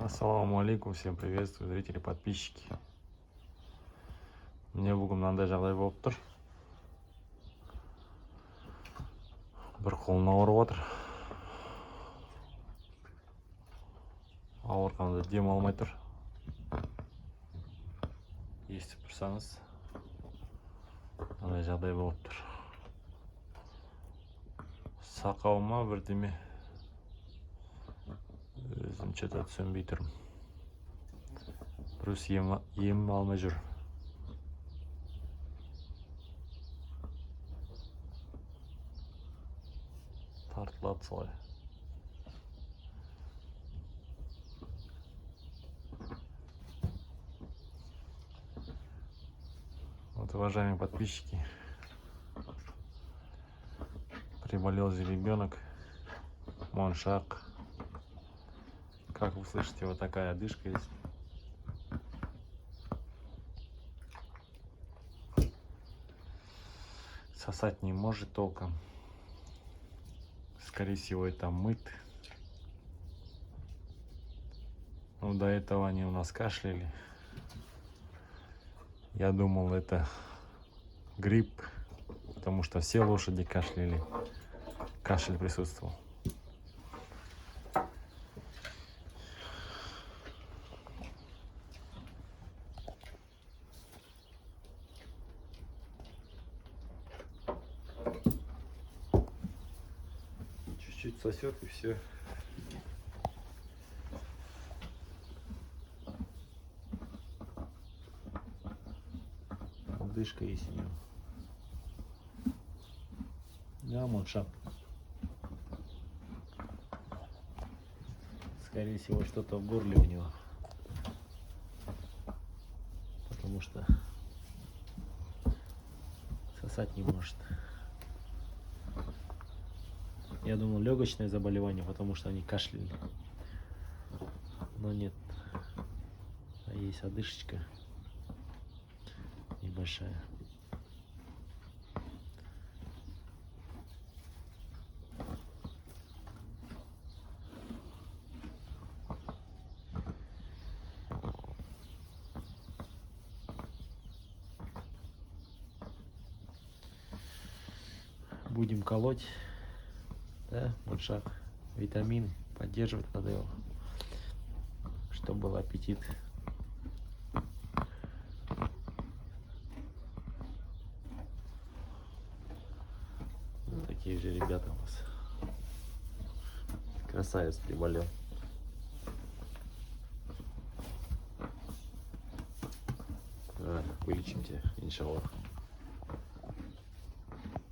Ассаламу алейкум, всем приветствую, зрители, подписчики. Мне бүгін мынандай жағдай болып тұр. Бір қолым ауырып отыр. Ауырғанда дем алмай тұр. Естіп тұрсаңыз, мынандай жағдай болып тұр. Сақауыма бірдеме өзім что-то түсінбей тұрмын. Дұрыс ем алмай жүр. Тартылады солай. Вот, уважаемые подписчики, приболел же ребенок, Моншак. Как вы слышите, вот такая одышка есть. Сосать не может толком. Скорее всего, это мыт. Ну, до этого они у нас кашляли. Я думал, это грипп, потому что все лошади кашляли. Кашель присутствовал. Чуть-чуть сосет и все. Дышка есть у него. Да, Моншак. Скорее всего, что-то в горле у него. Потому что сосать не может. Я думал, легочное заболевание, потому что они кашляли. Но нет. А есть одышечка небольшая. Будем колоть, да, Моншак, витамины, поддерживать надо его, чтобы был аппетит. Вот такие же ребята у нас. Красавец приболел. Вылечим тебя, иншаллах.